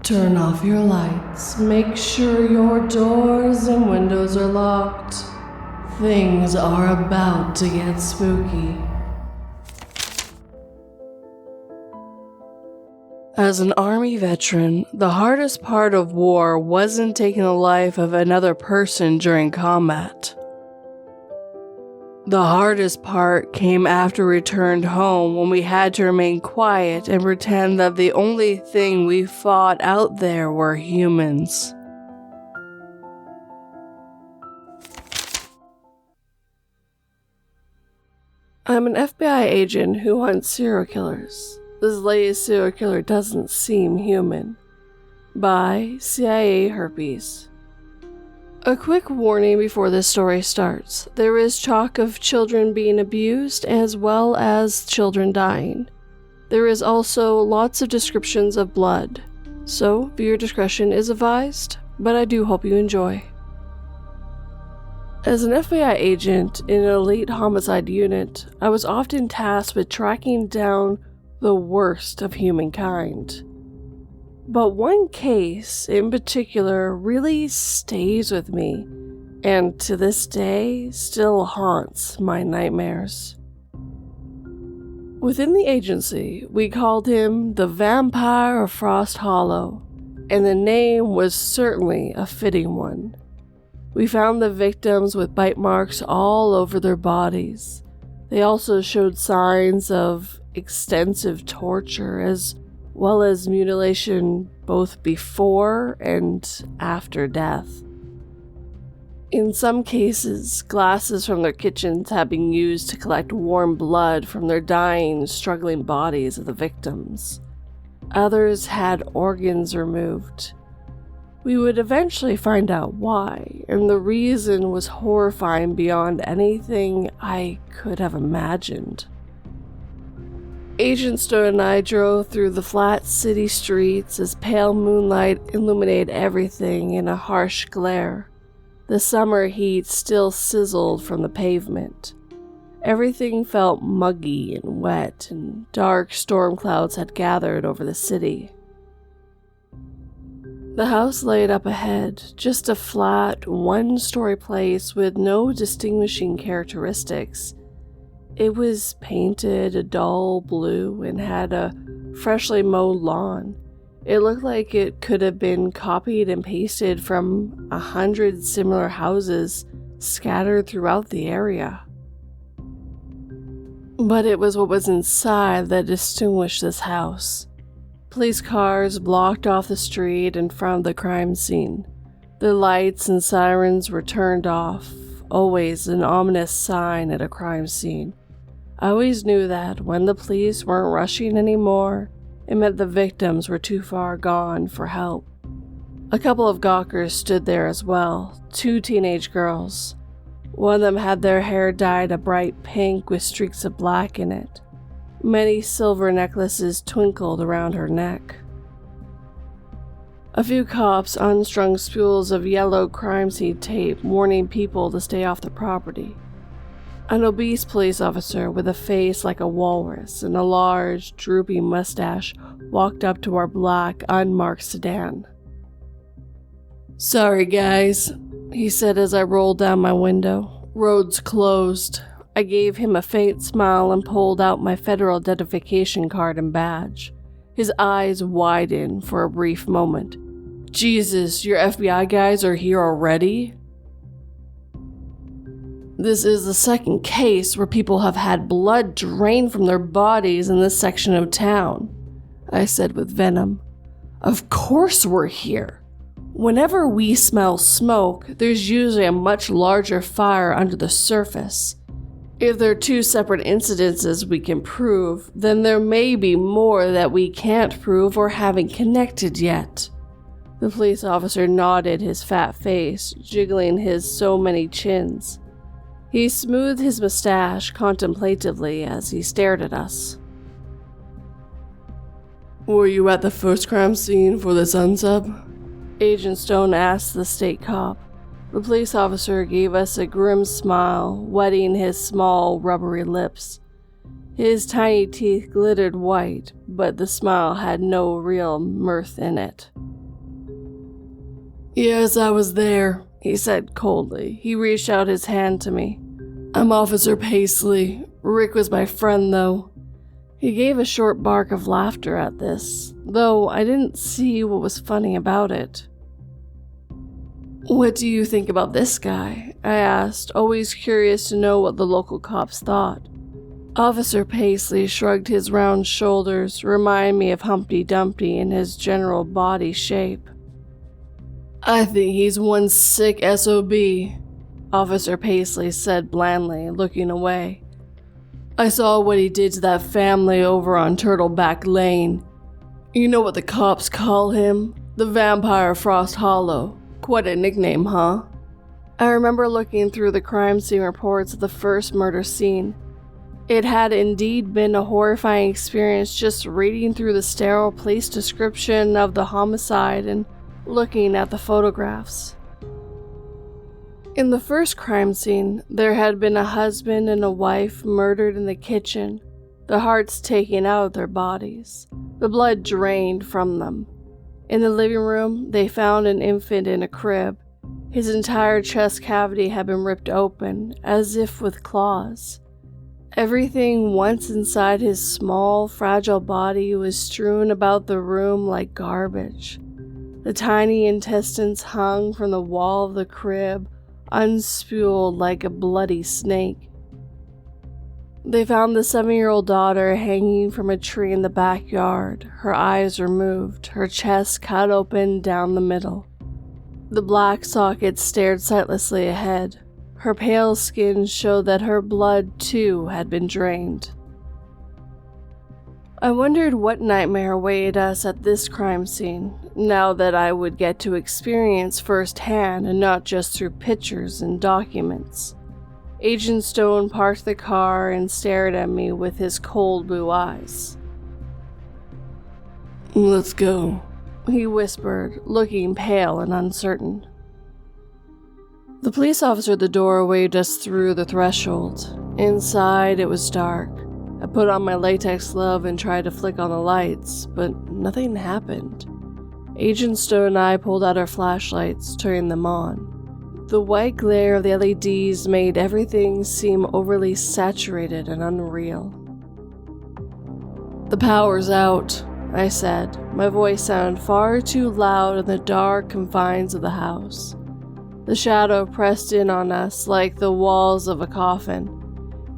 Turn off your lights. Make sure your doors and windows are locked. Things are about to get spooky. As an Army veteran, the hardest part of war wasn't taking the life of another person during combat. The hardest part came after we returned home, when we had to remain quiet and pretend that the only thing we fought out there were humans. I'm an FBI agent who hunts serial killers. This latest serial killer doesn't seem human. By CIAHerpes. A quick warning before this story starts. There is talk of children being abused as well as children dying. There is also lots of descriptions of blood. So, viewer discretion is advised, but I do hope you enjoy. As an FBI agent in an elite homicide unit, I was often tasked with tracking down the worst of humankind. But one case in particular really stays with me, and to this day still haunts my nightmares. Within the agency, we called him the Vampire of Frost Hollow, and the name was certainly a fitting one. We found the victims with bite marks all over their bodies. They also showed signs of extensive torture as well as mutilation both before and after death. In some cases, glasses from their kitchens had been used to collect warm blood from their dying, struggling bodies of the victims. Others had organs removed. We would eventually find out why, and the reason was horrifying beyond anything I could have imagined. Agent Stone and I drove through the flat city streets as pale moonlight illuminated everything in a harsh glare. The summer heat still sizzled from the pavement. Everything felt muggy and wet, and dark storm clouds had gathered over the city. The house laid up ahead, just a flat, one-story place with no distinguishing characteristics. It was painted a dull blue and had a freshly mowed lawn. It looked like it could have been copied and pasted from 100 similar houses scattered throughout the area. But it was what was inside that distinguished this house. Police cars blocked off the street in front of the crime scene. The lights and sirens were turned off, always an ominous sign at a crime scene. I always knew that when the police weren't rushing anymore, it meant the victims were too far gone for help. A couple of gawkers stood there as well, 2 teenage girls. One of them had their hair dyed a bright pink with streaks of black in it. Many silver necklaces twinkled around her neck. A few cops unstrung spools of yellow crime scene tape warning people to stay off the property. An obese police officer with a face like a walrus and a large, drooping mustache walked up to our black, unmarked sedan. "Sorry, guys," he said as I rolled down my window. "Road's closed." I gave him a faint smile and pulled out my federal identification card and badge. His eyes widened for a brief moment. "Jesus, your FBI guys are here already?" "This is the second case where people have had blood drained from their bodies in this section of town," I said with venom. "Of course we're here. Whenever we smell smoke, there's usually a much larger fire under the surface. If there are 2 separate incidences we can prove, then there may be more that we can't prove or haven't connected yet." The police officer nodded his fat face, jiggling his so many chins. He smoothed his mustache contemplatively as he stared at us. "Were you at the first crime scene for the unsub?" Agent Stone asked the state cop. The police officer gave us a grim smile, wetting his small, rubbery lips. His tiny teeth glittered white, but the smile had no real mirth in it. Yes, I was there, he said coldly. He reached out his hand to me. I'm Officer Paisley. Rick was my friend, though. He gave a short bark of laughter at this, though I didn't see what was funny about it. What do you think about this guy? I asked, always curious to know what the local cops thought. Officer Paisley shrugged his round shoulders, reminding me of Humpty Dumpty in his general body shape. I think he's one sick SOB, Officer Paisley said blandly, looking away. I saw what he did to that family over on Turtleback Lane. You know what the cops call him? The Vampire Frost Hollow. Quite a nickname, huh? I remember looking through the crime scene reports of the first murder scene. It had indeed been a horrifying experience just reading through the sterile police description of the homicide and looking at the photographs. In the first crime scene, there had been a husband and a wife murdered in the kitchen, the hearts taken out of their bodies, the blood drained from them. In the living room, they found an infant in a crib. His entire chest cavity had been ripped open, as if with claws. Everything once inside his small, fragile body was strewn about the room like garbage. The tiny intestines hung from the wall of the crib, unspooled like a bloody snake. They found the 7-year-old daughter hanging from a tree in the backyard, her eyes removed, her chest cut open down the middle. The black socket stared sightlessly ahead. Her pale skin showed that her blood, too, had been drained. I wondered what nightmare awaited us at this crime scene, now that I would get to experience firsthand and not just through pictures and documents. Agent Stone parked the car and stared at me with his cold blue eyes. Let's go, he whispered, looking pale and uncertain. The police officer at the door waved us through the threshold. Inside, it was dark. I put on my latex glove and tried to flick on the lights, but nothing happened. Agent Stone and I pulled out our flashlights, turning them on. The white glare of the LEDs made everything seem overly saturated and unreal. The power's out, I said. My voice sounded far too loud in the dark confines of the house. The shadow pressed in on us like the walls of a coffin.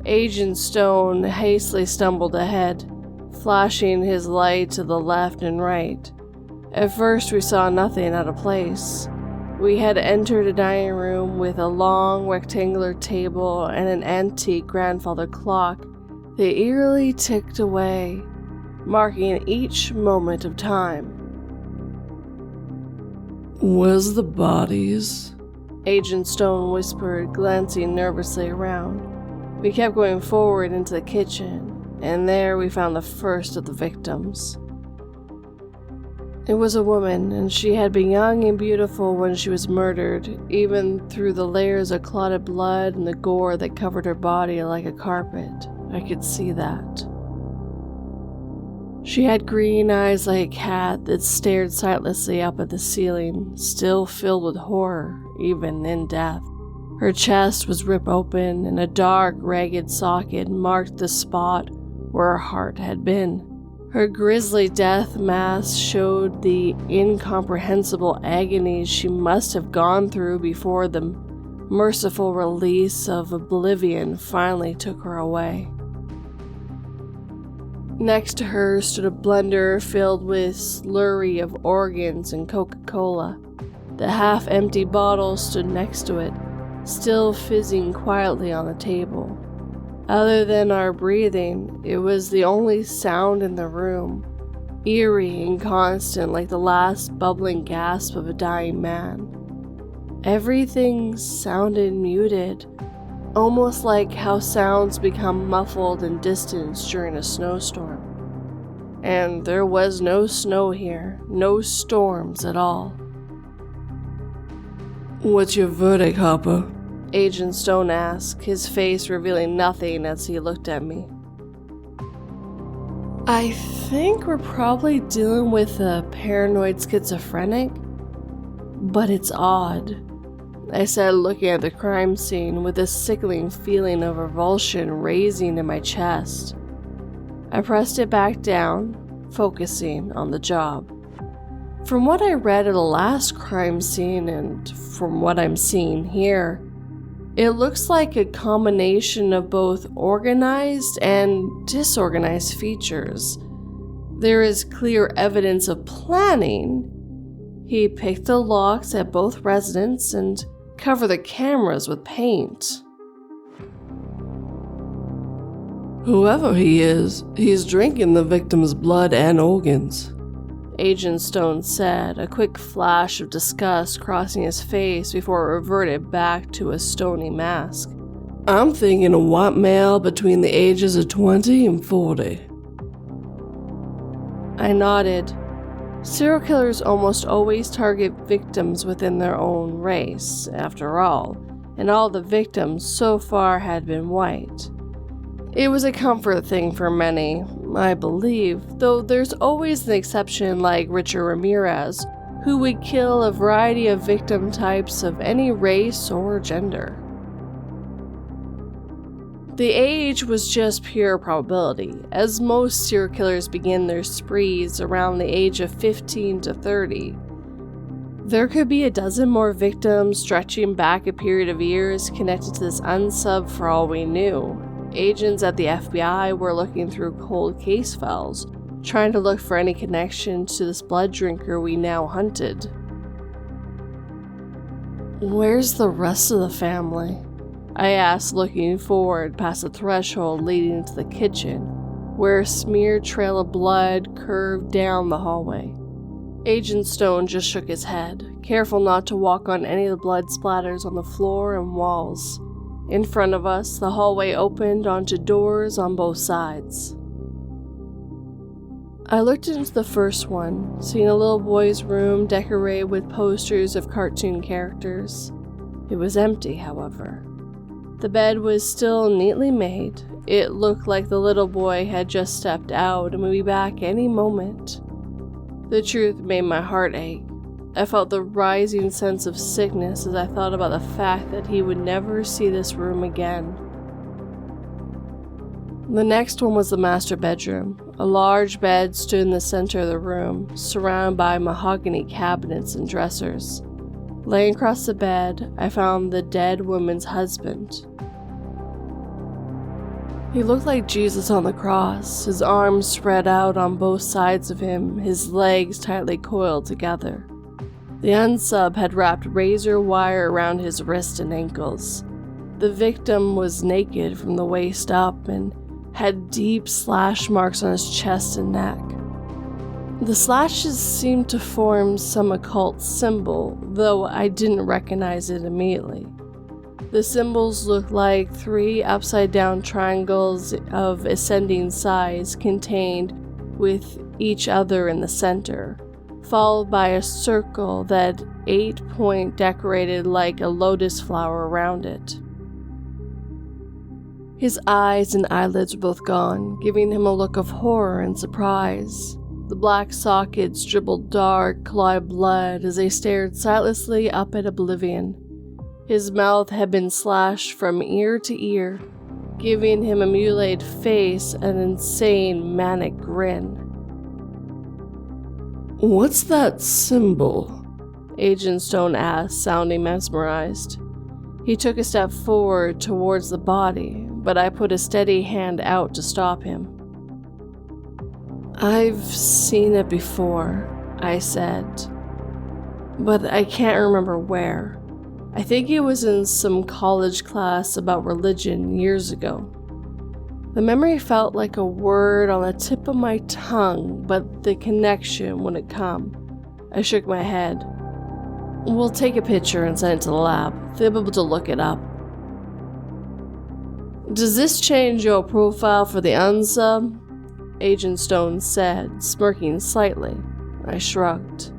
Agent Stone hastily stumbled ahead, flashing his light to the left and right. At first we saw nothing out of place. We had entered a dining room with a long rectangular table and an antique grandfather clock that eerily ticked away, marking each moment of time. "Where's the bodies?" Agent Stone whispered, glancing nervously around. We kept going forward into the kitchen, and there we found the first of the victims. It was a woman, and she had been young and beautiful when she was murdered, even through the layers of clotted blood and the gore that covered her body like a carpet. I could see that. She had green eyes like a cat that stared sightlessly up at the ceiling, still filled with horror, even in death. Her chest was ripped open, and a dark, ragged socket marked the spot where her heart had been. Her grisly death mask showed the incomprehensible agonies she must have gone through before the merciful release of oblivion finally took her away. Next to her stood a blender filled with slurry of organs and Coca-Cola. The half-empty bottle stood next to it, still fizzing quietly on the table. Other than our breathing, it was the only sound in the room, eerie and constant like the last bubbling gasp of a dying man. Everything sounded muted, almost like how sounds become muffled and distant during a snowstorm. And there was no snow here, no storms at all. "What's your verdict, Hopper?" Agent Stone asked, his face revealing nothing as he looked at me. "I think we're probably dealing with a paranoid schizophrenic. But it's odd, I said, looking at the crime scene with a sickening feeling of revulsion raising in my chest. I pressed it back down, focusing on the job. From what I read at the last crime scene and from what I'm seeing here, it looks like a combination of both organized and disorganized features. There is clear evidence of planning. He picked the locks at both residences and covered the cameras with paint. Whoever he is, he's drinking the victim's blood and organs, Agent Stone said, a quick flash of disgust crossing his face before it reverted back to a stony mask. I'm thinking a white male between the ages of 20 and 40. I nodded. Serial killers almost always target victims within their own race, after all, and all the victims so far had been white. It was a comfort thing for many, I believe, though there's always an exception like Richard Ramirez, who would kill a variety of victim types of any race or gender. The age was just pure probability, as most serial killers begin their sprees around the age of 15 to 30. There could be a dozen more victims stretching back a period of years connected to this unsub for all we knew. Agents at the FBI were looking through cold case files, trying to look for any connection to this blood drinker we now hunted. Where's the rest of the family? I asked, looking forward past the threshold leading into the kitchen, where a smeared trail of blood curved down the hallway. Agent Stone just shook his head, careful not to walk on any of the blood splatters on the floor and walls. In front of us, the hallway opened onto doors on both sides. I looked into the first one, seeing a little boy's room decorated with posters of cartoon characters. It was empty, however. The bed was still neatly made. It looked like the little boy had just stepped out and would be back any moment. The truth made my heart ache. I felt the rising sense of sickness as I thought about the fact that he would never see this room again. The next one was the master bedroom. A large bed stood in the center of the room, surrounded by mahogany cabinets and dressers. Laying across the bed, I found the dead woman's husband. He looked like Jesus on the cross, his arms spread out on both sides of him, his legs tightly coiled together. The unsub had wrapped razor wire around his wrists and ankles. The victim was naked from the waist up and had deep slash marks on his chest and neck. The slashes seemed to form some occult symbol, though I didn't recognize it immediately. The symbols looked like 3 upside-down triangles of ascending size contained with each other in the center, followed by a circle that 8-point decorated like a lotus flower around it. His eyes and eyelids were both gone, giving him a look of horror and surprise. The black sockets dribbled dark, clotted blood as they stared sightlessly up at oblivion. His mouth had been slashed from ear to ear, giving him a mutilated face an insane, manic grin. What's that symbol? Agent Stone asked, sounding mesmerized. He took a step forward towards the body, but I put a steady hand out to stop him. I've seen it before, I said, but I can't remember where. I think it was in some college class about religion years ago. The memory felt like a word on the tip of my tongue, but the connection wouldn't come. I shook my head. We'll take a picture and send it to the lab. They'll be able to look it up. Does this change your profile for the unsub? Agent Stone said, smirking slightly. I shrugged.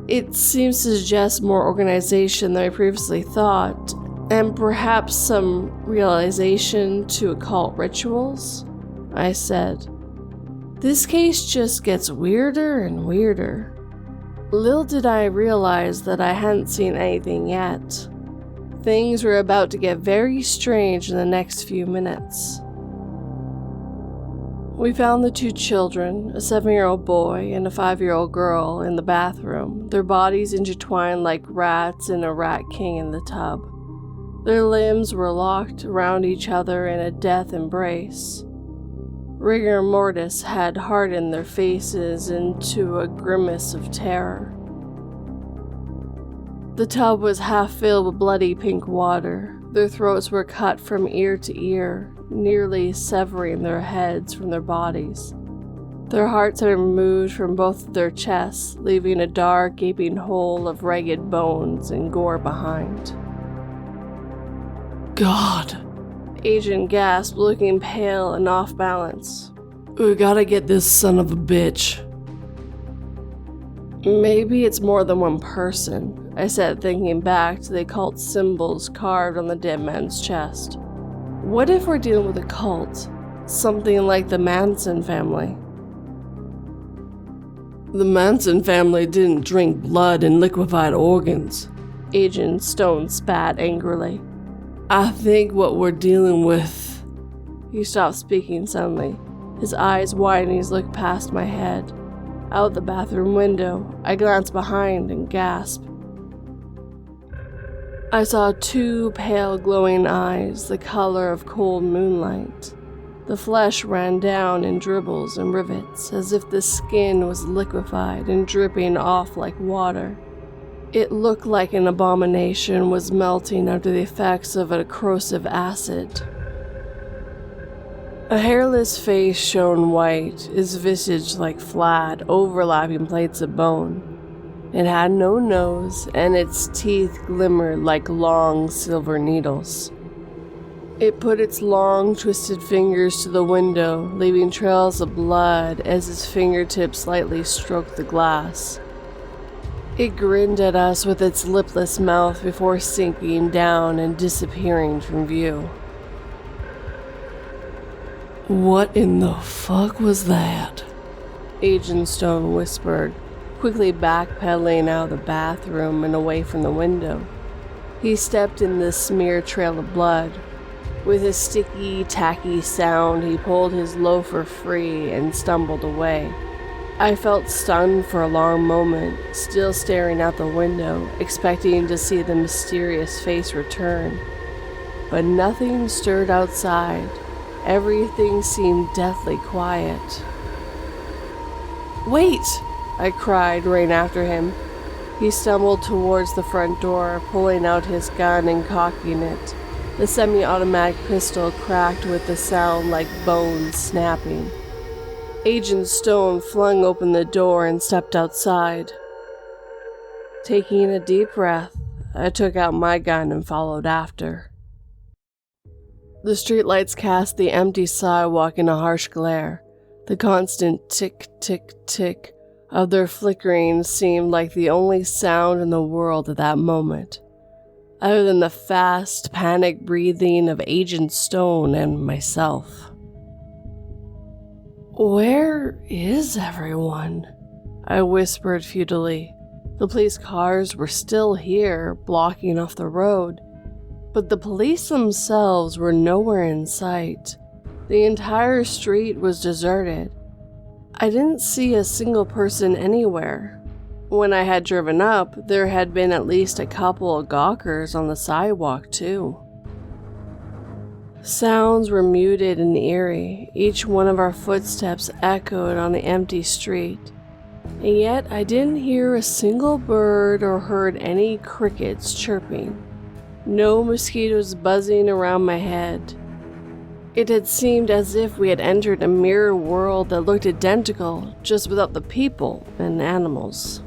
It seems to suggest more organization than I previously thought, and perhaps some realization to occult rituals, I said. This case just gets weirder and weirder. Little did I realize that I hadn't seen anything yet. Things were about to get very strange in the next few minutes. We found the 2 children, a 7-year-old boy and a 5-year-old girl, in the bathroom, their bodies intertwined like rats in a rat king in the tub. Their limbs were locked around each other in a death embrace. Rigor mortis had hardened their faces into a grimace of terror. The tub was half filled with bloody pink water. Their throats were cut from ear to ear, nearly severing their heads from their bodies. Their hearts had been removed from both of their chests, leaving a dark, gaping hole of ragged bones and gore behind. God, Agent gasped, looking pale and off balance. we gotta get this son of a bitch. Maybe it's more than one person, I said, thinking back to the occult symbols carved on the dead man's chest. What if we're dealing with a cult? Something like the Manson family. The Manson family didn't drink blood and liquefied organs. Agent Stone spat angrily. I think what we're dealing with... He stopped speaking suddenly. His eyes widening as he looked past my head. Out the bathroom window, I glanced behind and gasped. I saw 2 pale glowing eyes, the color of cold moonlight. The flesh ran down in dribbles and rivets, as if the skin was liquefied and dripping off like water. It looked like an abomination was melting under the effects of a corrosive acid. A hairless face shone white, his visage like flat, overlapping plates of bone. It had no nose, and its teeth glimmered like long silver needles. It put its long, twisted fingers to the window, leaving trails of blood as its fingertips lightly stroked the glass. It grinned at us with its lipless mouth before sinking down and disappearing from view. What in the fuck was that? Agent Stone whispered, quickly backpedaling out of the bathroom and away from the window. He stepped in the smeared trail of blood. With a sticky, tacky sound, he pulled his loafer free and stumbled away. I felt stunned for a long moment, still staring out the window, expecting to see the mysterious face return. But nothing stirred outside. Everything seemed deathly quiet. Wait! I cried, running after him. He stumbled towards the front door, pulling out his gun and cocking it. The semi-automatic pistol cracked with a sound like bones snapping. Agent Stone flung open the door and stepped outside. Taking a deep breath, I took out my gun and followed after. The streetlights cast the empty sidewalk in a harsh glare. The constant tick, tick, tick of their flickering seemed like the only sound in the world at that moment, other than the fast, panicked breathing of Agent Stone and myself. Where is everyone? I whispered futilely. The police cars were still here, blocking off the road, but the police themselves were nowhere in sight. The entire street was deserted. I didn't see a single person anywhere. When I had driven up, there had been at least a couple of gawkers on the sidewalk, too. Sounds were muted and eerie. Each one of our footsteps echoed on the empty street. And yet I didn't hear a single bird or heard any crickets chirping. No mosquitoes buzzing around my head. It had seemed as if we had entered a mirror world that looked identical, just without the people and animals.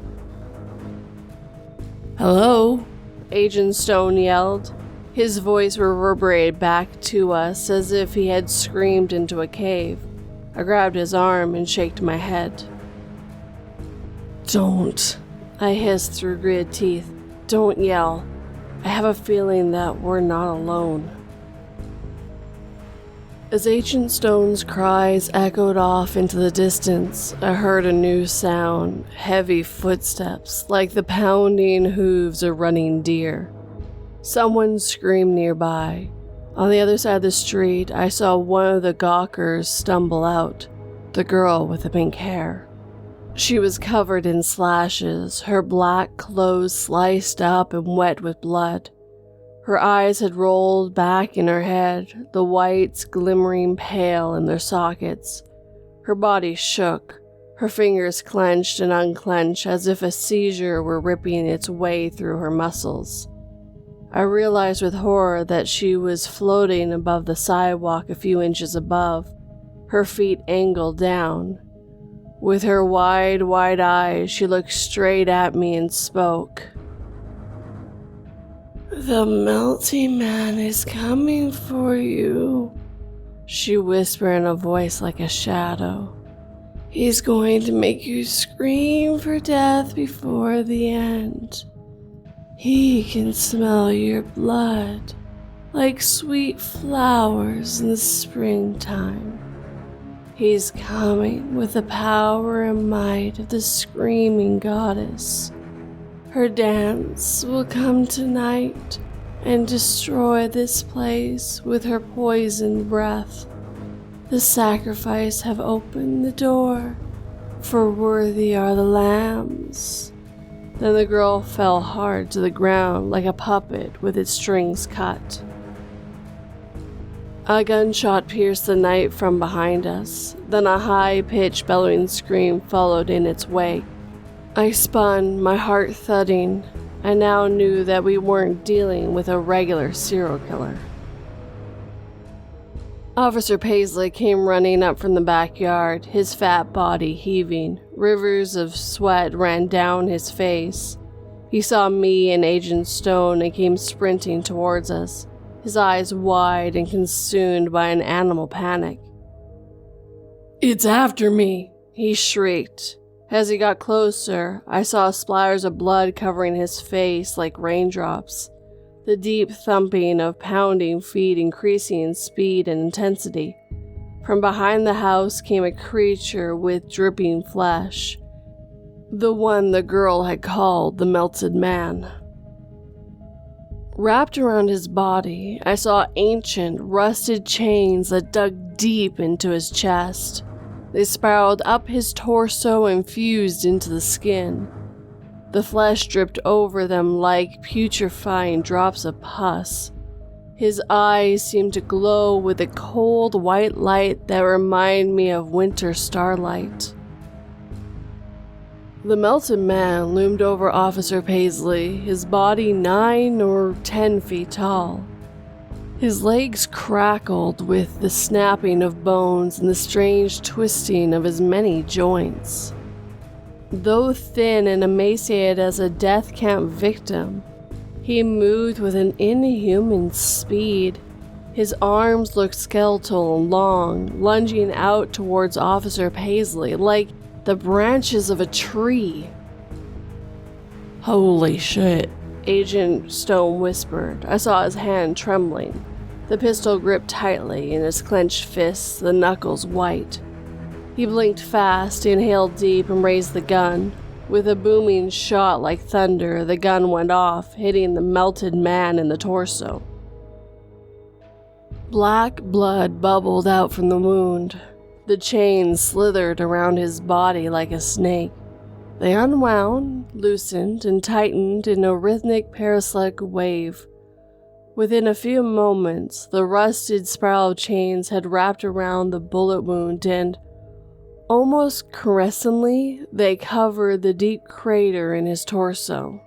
Hello? Agent Stone yelled. His voice reverberated back to us as if he had screamed into a cave. I grabbed his arm and shook my head. Don't. I hissed through gritted teeth. Don't yell. I have a feeling that we're not alone. As Agent Stone's cries echoed off into the distance, I heard a new sound, heavy footsteps, like the pounding hooves of running deer. Someone screamed nearby. On the other side of the street, I saw one of the gawkers stumble out, the girl with the pink hair. She was covered in slashes, her black clothes sliced up and wet with blood. Her eyes had rolled back in her head, the whites glimmering pale in their sockets. Her body shook, her fingers clenched and unclenched as if a seizure were ripping its way through her muscles. I realized with horror that she was floating above the sidewalk a few inches above, her feet angled down. With her wide eyes, she looked straight at me and spoke. "The melting man is coming for you," she whispered in a voice like a shadow. "He's going to make you scream for death before the end. He can smell your blood like sweet flowers in the springtime. He's coming with the power and might of the screaming goddess. Her dance will come tonight and destroy this place with her poisoned breath. The sacrifice have opened the door, for worthy are the lambs." Then the girl fell hard to the ground like a puppet with its strings cut. A gunshot pierced the night from behind us, then a high-pitched bellowing scream followed in its wake. I spun, my heart thudding. I now knew that we weren't dealing with a regular serial killer. Officer Paisley came running up from the backyard, his fat body heaving. Rivers of sweat ran down his face. He saw me and Agent Stone and came sprinting towards us, his eyes wide and consumed by an animal panic. "It's after me!" he shrieked. As he got closer, I saw splatters of blood covering his face like raindrops, the deep thumping of pounding feet increasing in speed and intensity. From behind the house came a creature with dripping flesh, the one the girl had called the melted man. Wrapped around his body, I saw ancient, rusted chains that dug deep into his chest. They spiraled up his torso and fused into the skin. The flesh dripped over them like putrefying drops of pus. His eyes seemed to glow with a cold white light that reminded me of winter starlight. The melted man loomed over Officer Paisley, his body 9 or 10 feet tall. His legs crackled with the snapping of bones and the strange twisting of his many joints. Though thin and emaciated as a death camp victim, he moved with an inhuman speed. His arms looked skeletal and long, lunging out towards Officer Paisley like the branches of a tree. "Holy shit," Agent Stone whispered. I saw his hand trembling, the pistol gripped tightly in his clenched fists, the knuckles white. He blinked fast, inhaled deep, and raised the gun. With a booming shot like thunder, the gun went off, hitting the melted man in the torso. Black blood bubbled out from the wound. The chains slithered around his body like a snake. They unwound, loosened, and tightened in a rhythmic parasitic wave. Within a few moments, the rusted spiral of chains had wrapped around the bullet wound and, almost caressingly, they covered the deep crater in his torso.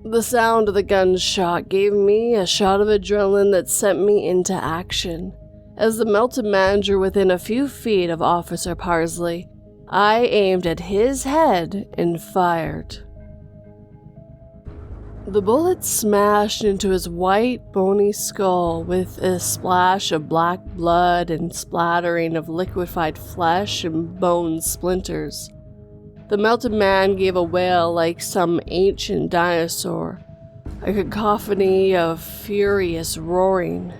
The sound of the gunshot gave me a shot of adrenaline that sent me into action. As the melted man drew within a few feet of Officer Paisley, I aimed at his head and fired. The bullet smashed into his white, bony skull with a splash of black blood and splattering of liquefied flesh and bone splinters. The melted man gave a wail like some ancient dinosaur, a cacophony of furious roaring.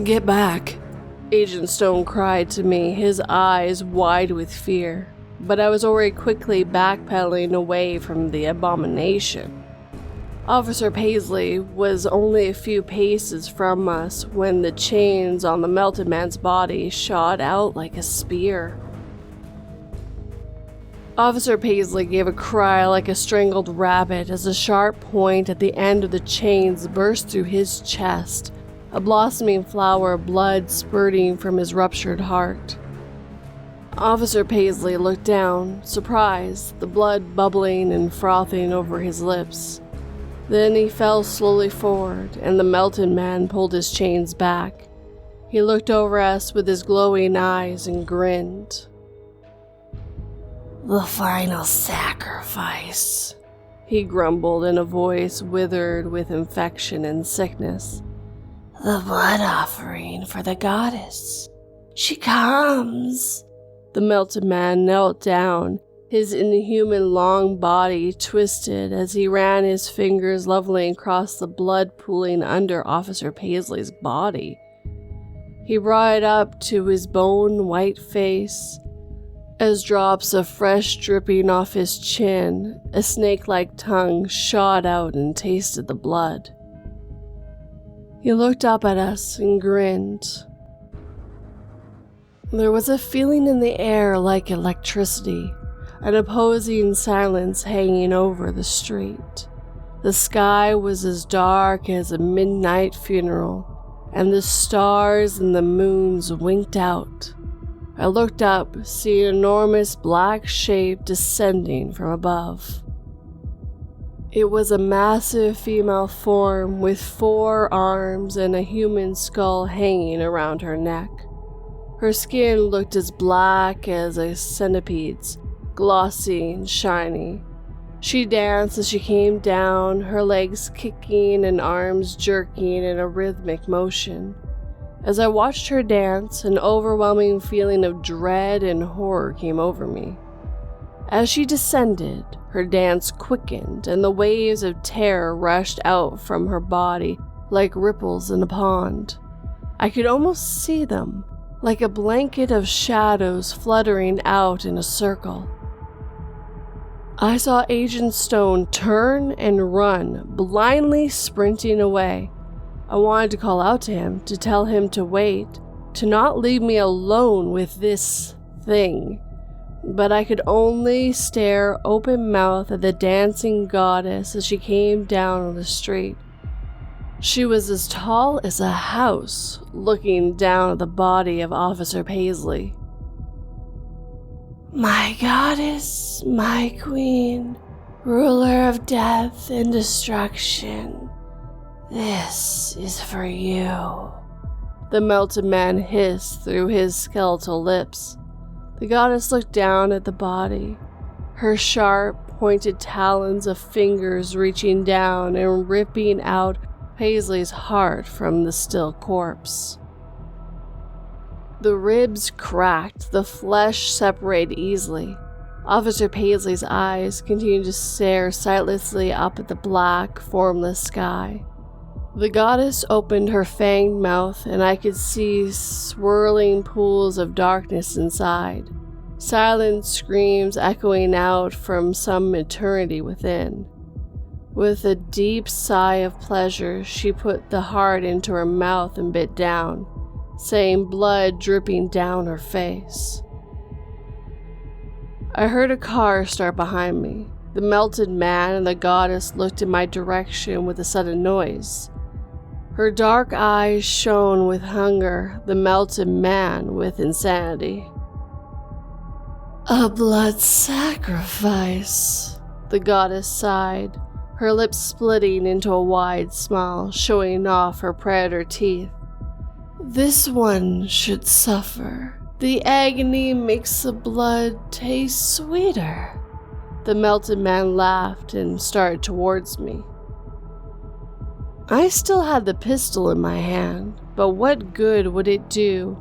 Get back. Agent Stone cried to me, his eyes wide with fear, but I was already quickly backpedaling away from the abomination. Officer Paisley was only a few paces from us when the chains on the melted man's body shot out like a spear. Officer Paisley gave a cry like a strangled rabbit as a sharp point at the end of the chains burst through his chest, a blossoming flower of blood spurting from his ruptured heart. Officer Paisley looked down, surprised, the blood bubbling and frothing over his lips. Then he fell slowly forward, and the melted man pulled his chains back. He looked over us with his glowing eyes and grinned. "The final sacrifice," he grumbled in a voice withered with infection and sickness. "The blood offering for the goddess. She comes." The melted man knelt down, his inhuman long body twisted as he ran his fingers leveling across the blood pooling under Officer Paisley's body. He brought it up to his bone-white face, as drops of fresh dripping off his chin, a snake-like tongue shot out and tasted the blood. He looked up at us and grinned. There was a feeling in the air like electricity, an opposing silence hanging over the street. The sky was as dark as a midnight funeral, and the stars and the moons winked out. I looked up, seeing an enormous black shape descending from above. It was a massive female form with 4 arms and a human skull hanging around her neck. Her skin looked as black as a centipede's, glossy and shiny. She danced as she came down, her legs kicking and arms jerking in a rhythmic motion. As I watched her dance, an overwhelming feeling of dread and horror came over me. As she descended, her dance quickened, and the waves of terror rushed out from her body like ripples in a pond. I could almost see them, like a blanket of shadows fluttering out in a circle. I saw Agent Stone turn and run, blindly sprinting away. I wanted to call out to him, to tell him to wait, to not leave me alone with this thing. But I could only stare open-mouthed at the dancing goddess as she came down on the street. She was as tall as a house, looking down at the body of Officer Paisley. "My goddess, my queen, ruler of death and destruction, this is for you," the melted man hissed through his skeletal lips. The goddess looked down at the body, her sharp, pointed talons of fingers reaching down and ripping out Paisley's heart from the still corpse. The ribs cracked, the flesh separated easily. Officer Paisley's eyes continued to stare sightlessly up at the black, formless sky. The goddess opened her fanged mouth, and I could see swirling pools of darkness inside, silent screams echoing out from some eternity within. With a deep sigh of pleasure, she put the heart into her mouth and bit down, saying blood dripping down her face. I heard a car start behind me. The melted man and the goddess looked in my direction with a sudden noise. Her dark eyes shone with hunger, the melted man with insanity. "A blood sacrifice," the goddess sighed, her lips splitting into a wide smile, showing off her predator teeth. "This one should suffer. The agony makes the blood taste sweeter." The melted man laughed and started towards me. I still had the pistol in my hand, but what good would it do?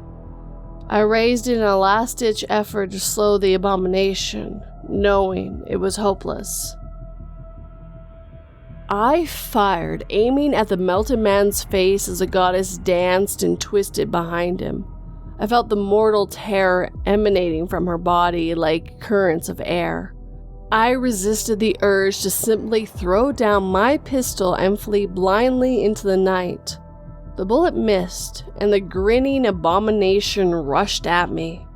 I raised it in a last-ditch effort to slow the abomination, knowing it was hopeless. I fired, aiming at the melted man's face as the goddess danced and twisted behind him. I felt the mortal terror emanating from her body like currents of air. I resisted the urge to simply throw down my pistol and flee blindly into the night. The bullet missed, and the grinning abomination rushed at me.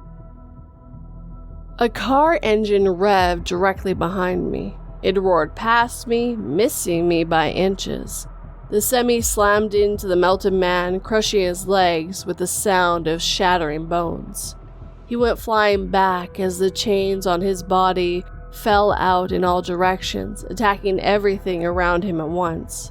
A car engine revved directly behind me. It roared past me, missing me by inches. The semi slammed into the melted man, crushing his legs with the sound of shattering bones. He went flying back as the chains on his body fell out in all directions, attacking everything around him at once.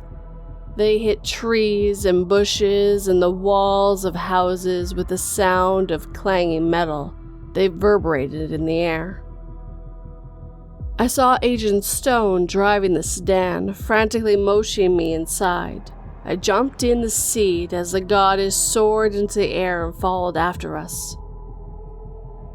They hit trees and bushes and the walls of houses with the sound of clanging metal. They reverberated in the air. I saw Agent Stone driving the sedan, frantically motioning me inside. I jumped in the seat as the goddess soared into the air and followed after us.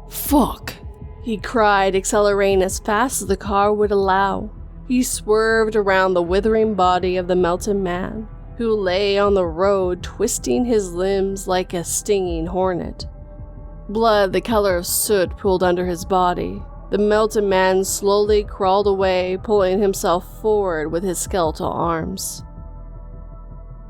Fuck! He cried, accelerating as fast as the car would allow. He swerved around the withering body of the melted man, who lay on the road twisting his limbs like a stinging hornet. Blood the color of soot pooled under his body. The melted man slowly crawled away, pulling himself forward with his skeletal arms.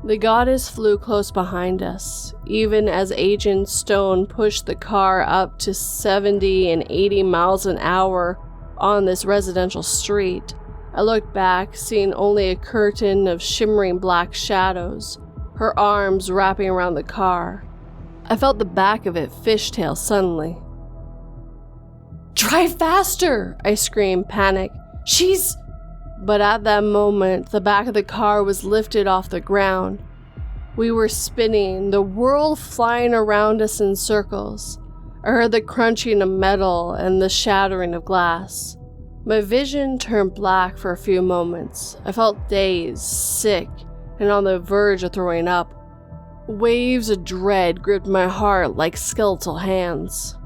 The goddess flew close behind us, even as Agent Stone pushed the car up to 70 and 80 miles an hour on this residential street. I looked back, seeing only a curtain of shimmering black shadows, her arms wrapping around the car. I felt the back of it fishtail suddenly. "Drive faster!" I screamed, panic. "She's..." But at that moment, the back of the car was lifted off the ground. We were spinning, the world flying around us in circles. I heard the crunching of metal and the shattering of glass. My vision turned black for a few moments. I felt dazed, sick, and on the verge of throwing up. Waves of dread gripped my heart like skeletal hands.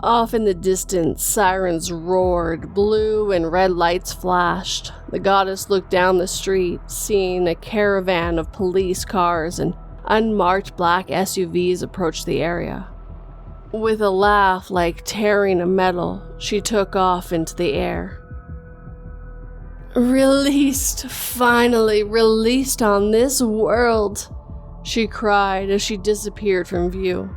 Off in the distance, sirens roared, blue and red lights flashed. The goddess looked down the street, seeing a caravan of police cars and unmarked black SUVs approach the area. With a laugh like tearing a metal, she took off into the air. "Released, finally released on this world," she cried as she disappeared from view.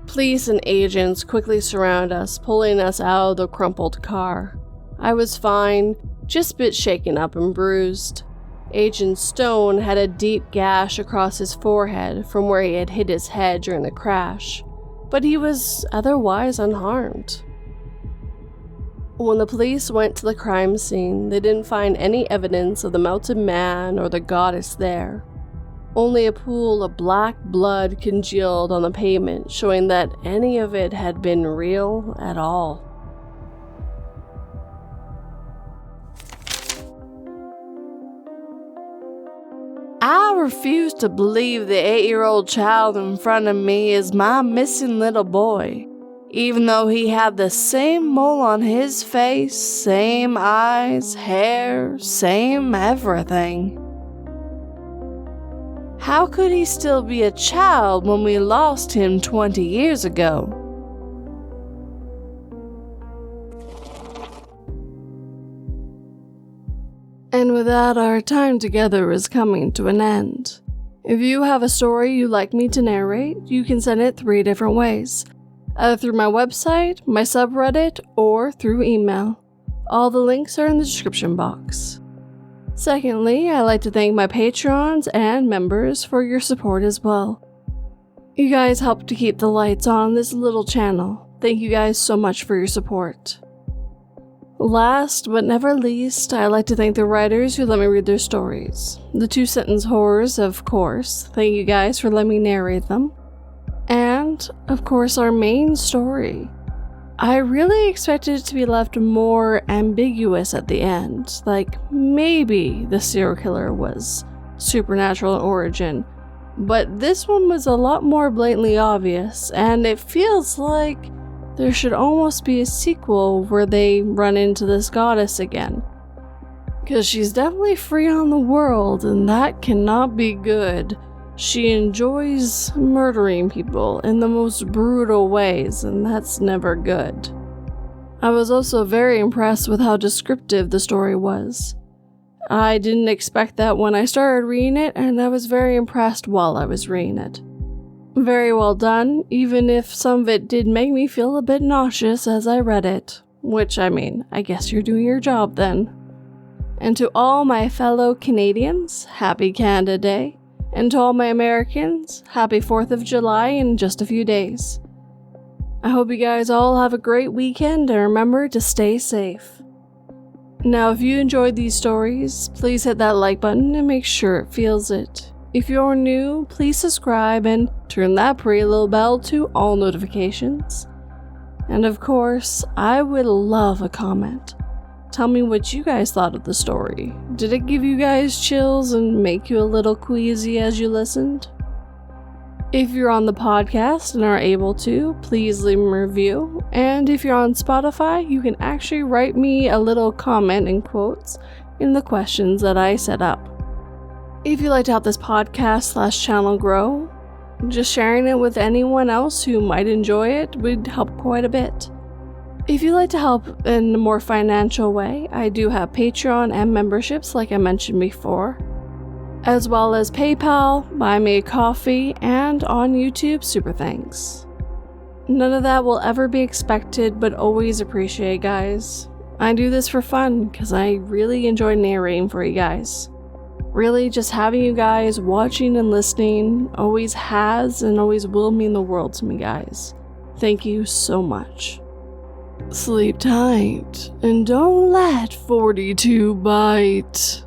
Police and agents quickly surround us, pulling us out of the crumpled car. I was fine, just a bit shaken up and bruised. Agent Stone had a deep gash across his forehead from where he had hit his head during the crash, but he was otherwise unharmed. When the police went to the crime scene, they didn't find any evidence of the melted man or the goddess there. Only a pool of black blood congealed on the pavement, showing that any of it had been real at all. I refuse to believe the 8-year-old child in front of me is my missing little boy, even though he had the same mole on his face, same eyes, hair, same everything. How could he still be a child when we lost him 20 years ago? And with that, our time together is coming to an end. If you have a story you'd like me to narrate, you can send it 3 different ways. Either through my website, my subreddit, or through email. All the links are in the description box. Secondly, I'd like to thank my patrons and members for your support as well. You guys help to keep the lights on this little channel. Thank you guys so much for your support. Last but never least, I'd like to thank the writers who let me read their stories. The 2-sentence horrors, of course. Thank you guys for letting me narrate them. And, of course, our main story. I really expected it to be left more ambiguous at the end, like maybe the serial killer was supernatural in origin, but this one was a lot more blatantly obvious, and it feels like there should almost be a sequel where they run into this goddess again. Because she's definitely free on the world, and that cannot be good. She enjoys murdering people in the most brutal ways, and that's never good. I was also very impressed with how descriptive the story was. I didn't expect that when I started reading it, and I was very impressed while I was reading it. Very well done, even if some of it did make me feel a bit nauseous as I read it. Which, I mean, I guess you're doing your job then. And to all my fellow Canadians, happy Canada Day. And to all my Americans, happy 4th of July in just a few days. I hope you guys all have a great weekend and remember to stay safe. Now, if you enjoyed these stories, please hit that like button and make sure it feels it. If you're new, please subscribe and turn that pretty little bell to all notifications. And of course, I would love a comment. Tell me what you guys thought of the story. Did it give you guys chills and make you a little queasy as you listened? If you're on the podcast and are able to, please leave a review. And if you're on Spotify, you can actually write me a little comment in quotes in the questions that I set up. If you'd like to help this podcast/channel grow, just sharing it with anyone else who might enjoy it would help quite a bit. If you'd like to help in a more financial way, I do have Patreon and memberships like I mentioned before, as well as PayPal, Buy Me a Coffee, and on YouTube, super thanks. None of that will ever be expected, but always appreciate, guys. I do this for fun because I really enjoy narrating for you guys. Really, just having you guys watching and listening always has and always will mean the world to me, guys. Thank you so much. Sleep tight and don't let 42 bite.